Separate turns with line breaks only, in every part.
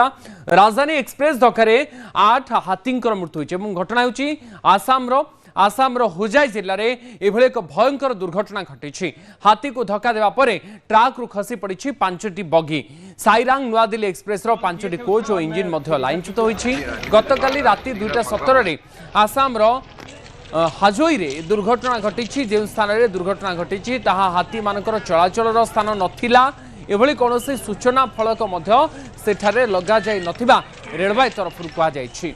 राजधानी एक्सप्रेस धक्के 8 हाथी मृत्यु होती घटना हो आसाम होजाई जिले में यह एक भयंकर दुर्घटना घटी हाथी को धक्का देवा पर ट्राक रु खसी पड़ी 5टी बगी साईरांग नुआ दिल्ली एक्सप्रेस 5टी कोच और इंजिन लाइनच्युत होती गतकाली राति 2:17 आसाम हाजोई रे दुर्घटना घटी जो स्थान में दुर्घटना घटी हाथी मानकर चलाचल स्थान नथिला एभली कौन सूचना फलक सेठारे लगा जाई नथिबा रेलवे तरफ कहुई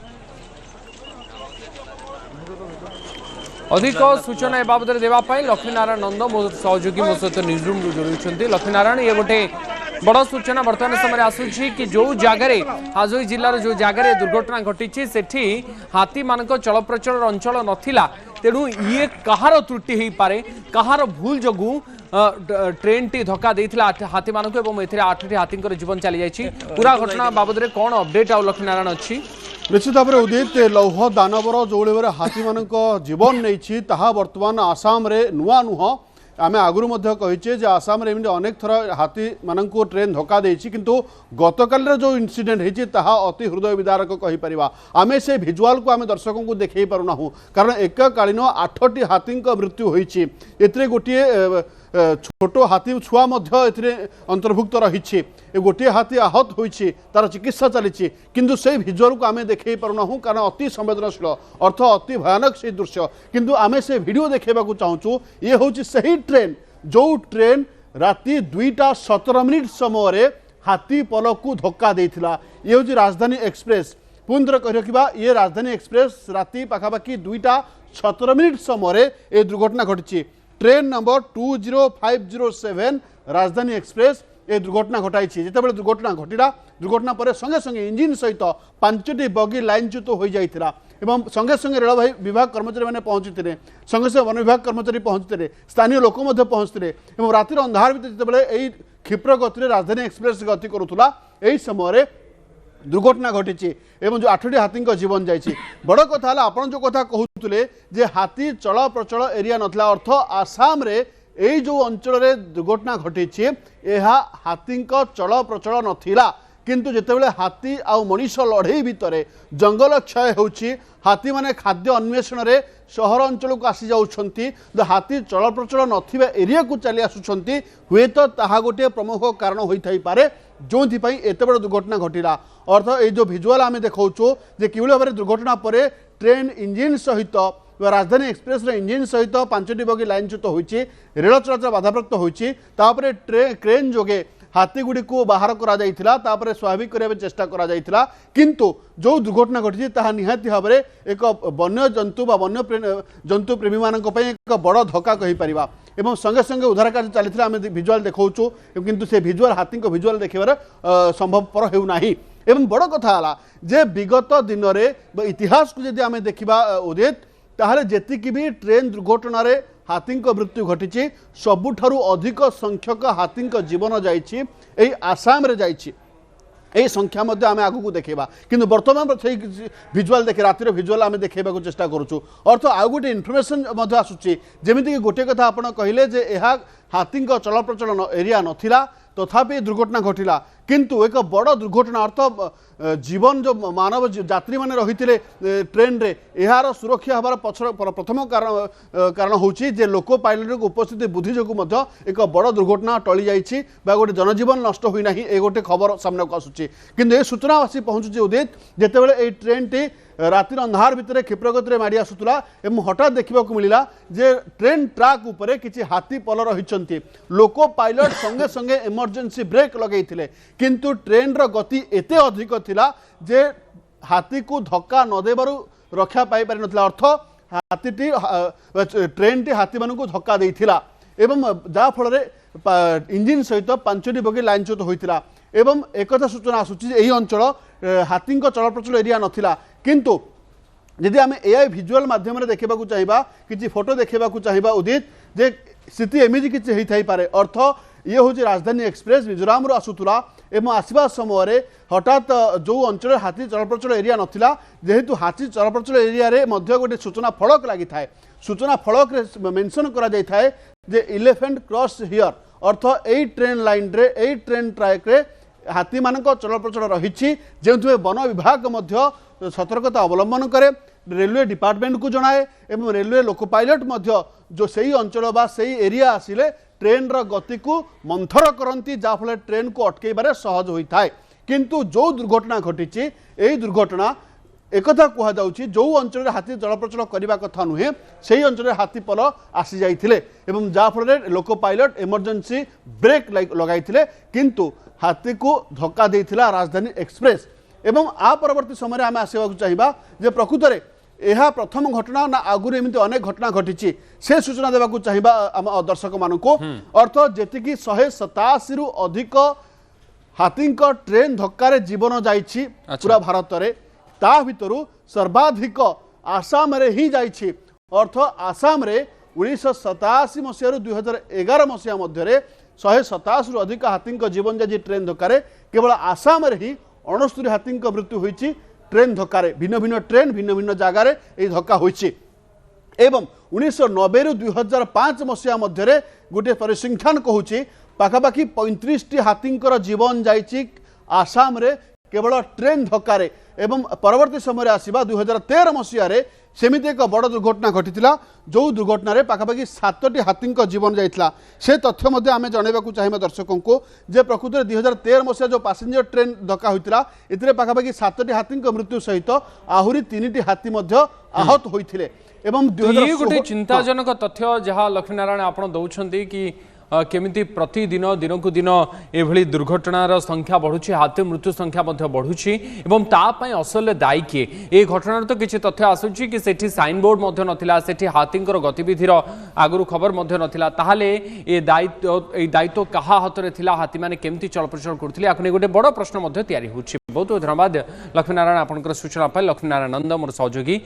अधिक सूचना ए बाबद देवाई लक्ष्मीनारायण नंद मो सहयोगी मो सहित न्यूज रूम जोड़ी लक्ष्मीनारायण ये गोटे बड़ सूचना बर्तमान समय आसूची कि जो जगार हाजोई जिलार जो जगार दुर्घटना घटी सेठी हाथी मान चल प्रचल अंचल नथिला तेणु ये कहार त्रुटि हो पारे कहार भूल जगू ट्रेन टी धक्का देइथिला हाथी मानक एवं एथिरे 8टी हाथी जीवन चली जाइछि पूरा घटना बाबद कौन अपडेट आ लक्ष्मीनारायण अच्छी
निश्चित भाव में उदित लौह दानवर जो भाव हाथी मान जीवन नहीं बर्तमान आसाम रे नुआ नुह आम आगुरी कहीचे आसाम रे अनेक थर हाथी मान ट्रेन धक्का देछि किंतु गतकाल जो इंसिडेंट होती अति हृदय विदारक कहीपर आम से भिजुआल को आम दर्शकों को देखा पारुना कारण एककालीन 8टी हाथी मृत्यु होती गोटे छोट हाथी छुआ अंतर्भुक्त रही गोटे हाथी आहत होती तार चिकित्सा चली किंतु से भिजुआल को आम देखा पारुना कारण अति संवेदनशील अर्थ अति भयानक से दृश्य किंतु आम से भिडियो देखा चाहूँ ये हूँ सही ट्रेन जो ट्रेन राति 2:17 समय हाथी पल को धक्का देइथिला ये हूँ राजधानी एक्सप्रेस पुणी थे कही रखा ये राजधानी एक्सप्रेस राति पाखापाखि 2:17 समय ये दुर्घटना घटी ट्रेन नंबर 20507 राजधानी एक्सप्रेस ये दुर्घटना घटाई जितेबाला दुर्घटना घटला दुर्घटना पर संगे संगे इंजिन सहित 5टी बगी लाइनच्युत हो जाता एवं संगे संगे रेल विभाग कर्मचारी मैंने पहुंची संगे संगे वन विभाग कर्मचारी पहुंचते स्थानीय लोक पहुंचते रातिर अंधार भितर जितेबाला क्षिप्र गति राजधानी एक्सप्रेस गति करुला यही समय दुर्घटना घटी एवं जो 8टी हाथी जीवन जाइए बड़ कथा आपन जो कथा कहते जे हाथी चल प्रचल एरिया नथिला अर्थ आसाम रे यही जो अंचल दुर्घटना घटी हाथी चल प्रचल नथिला किंतु जितेबाला हाथी आउ मनीष लड़ई भितर जंगल क्षय होची हाथी माने खाद्य अन्वेषण रे सहर अंचल को आसी जाउछंती हाथी चल प्रचल नथिबा एरिया को चली आसुछंती हुए तो ताहा गोटे प्रमुख कारण होई थाई पारे जो एत बड़ दुर्घटना घटला अर्थ ये जो भिजुआल आम देखा जे कि भाव में दुर्घटना पर ट्रेन इंजिन सहित राजधानी एक्सप्रेस इंजिन सहित 5टी बगी लाइनच्युत होती रेल चलाचल बाधाप्राप्त होती क्रेन जोगे हाथी गुड़ी को बाहर करा स्वाभाविक करने चेष्टा करा किंतु जो दुर्घटना घटी निहाती भाव में एक वन्य जंतु वन्य जंतु प्रेमी मान एक बड़ धक्का कहीपर एवं संगे संगे उद्धार कार्य चली आम भिजुआल देखा किंतु से भिजुआल हाथी भिजुआल देखार संभवपर होना एवं बड़ कथा जे विगत दिन में इतिहास को जब आम देखा उदित ताहले जेतिकी भी ट्रेन दुर्घटना रे हाथी मृत्यु घटी सबुठारु अधिक संख्यक हाथी जीवन जाइए आसाम रे जाइए यही संख्या मध्य आम आगू देखा किंतु बर्तमान भिजुआल देखे रातिर भिजुआल आम देखा चेष्टा करुँ अर्थ आउ गोटे इनफर्मेशन आसूची जमीक गोटे कथा आप कहले जे यह हाथी चल प्रचलन एरिया नथिला तथापि दुर्घटना घटला किंतु एक बड़ दुर्घटना अर्थ जीवन जो मानव यात्री मैंने रही ट्रेन रे यार सुरक्षा हमार प्रथम कारण होची जे लोको पायलट को उपस्थिति बुद्धि जो एक बड़ दुर्घटना टली जाइए गोटे जनजीवन नष्ट होना ये गोटे खबर सामने को आसूची किंतु ये सूचना आसी पहुँचुची उदित जितेबाला ट्रेन टी रातिर अंधार भितर क्षिप्रगति माड़ी आसूला हठात देखा मिलला जे ट्रेन ट्राक उपरे किसी हाथी पल रही लोको पायलट संगे संगे इमरजेंसी ब्रेक लगे किंतु ट्रेन रो गति एते अधिक थिला जे हाथी को धक्का न देबारु रक्षा पाई पारि नथिला अर्थ हाथीटी ट्रेन टी हाथी मान को धक्का देइथिला एवं जा फल इंजिन सहित 5टी बगी लाइनच्युत होइथिला एवं एक सूचना आसूची यही अंचल हाथी चल प्रचल एरिया नथिला किंतु यदि आम एआई भिजुआल माध्यम देखा चाहिए कि फोटो देखा चाहिए उदित जे स्थिति एमती किसी होता पारे अर्थ ये हूँ राजधानी एक्सप्रेस मिजोराम आसूला एवं आसवा समय हठात जो अंचल हाथी चलप्रचल एरिया नथिला जेहेतु हाथी चलप्रचल एरिया रे मध्य गोटे सूचना फलक लगी थाए सूचना फलक मेंशन करा जाय थाए जे इलेफेंट क्रॉस हियर अर्थ यही ट्रेन लाइन रे यही ट्रेन ट्रैक रे हाथी मानक चलप्रचल रही जो वन विभाग मध्य सतर्कता अवलंबन करे रेलवे डिपार्टमेंट को जनाए एवं रेलवे लोको पायलट मध्य जो सही अंचल बा सही एरिया आसिले ट्रेन र गति को मंथर करती जाफल ट्रेन को अटकईबार सहज होता है किंतु जो दुर्घटना घटी यही दुर्घटना एक कहुच्छी जो अंचल हाथी चलप्रचल करने कथा नुहे से ही अंचल हाथी पल आसी जाइथिले एवं जाफल लोको पायलट इमरजेंसी ब्रेक लगाई किंतु हाथी को धक्का देइथिला राजधानी एक्सप्रेस एवं आ परवर्ती समय आम आसवा चाहिए जे प्रकृत में यह प्रथम घटना ना आगुरी एमती अनेक घटना घटी से सूचना देवाक चाहिए आम दर्शक मान अर्थ जी 187 रु अधिक हाथी ट्रेन धक्कार जीवन जाइछि पूरा भारत में ता भितर सर्वाधिक आसाम रे ही जाइछि अर्थ आसाम रे 1987 मसीह 2011 मसीहा मध्य 127 रु अधिक हाथी जीवन जाइछि ट्रेन धक्कार केवल आसाम रे ही 69 हाथी मृत्यु होइछि ट्रेन धक्कार भिन्न भिन्न ट्रेन भिन्न भिन्न जगार ये धक्का होइछि एवं 1990 रु 2005 मसीहा मध्य गोटे परिसंख्यान कहूँ पाखापाखि 35 हाथी जीवन जाइछि आसाम रे केवल ट्रेन धक्कार एवं परवर्ती समय आसवा 2013 मसीह सेमिति एक बड़ दुर्घटना घटी जो दुर्घटन में पाखापाखि 7टी हाथी जीवन जाइथिला से तथ्य आम जनवाक चाहिए दर्शकों को जे प्रकृत में 2013 मसीहा जो पैसेंजर ट्रेन धक्का होता है पाखापाखि 7टी हाथी मृत्यु सहित आहरी 3टी हाथी आहत होते
गोटे चिंताजनक तथ्य जहाँ लक्ष्मीनारायण आप दौरान कि केमिति प्रतिदिन दिन को दिन एभली दुर्घटनार संख्या बढ़ुची हाथी मृत्यु संख्या बढ़ुची एवं तापाई असल दायी किए ए घटनार तो किसी तथ्य आसूची कि सेठी साइन बोर्ड नथिला सेठी हाथींकर गतिविधिर आगु खबर नथिला ताहाले ए दायित्व कहा हाथ में थिला हाथी माने केमिति चलप्रचल करथिले आखने गोटे बड़ प्रश्न तैयारी होउची बहुत बहुत धन्यवाद लक्ष्मीनारायण आपनकर सूचना पाई लक्ष्मीनारायण नंद मोर सहयोगी।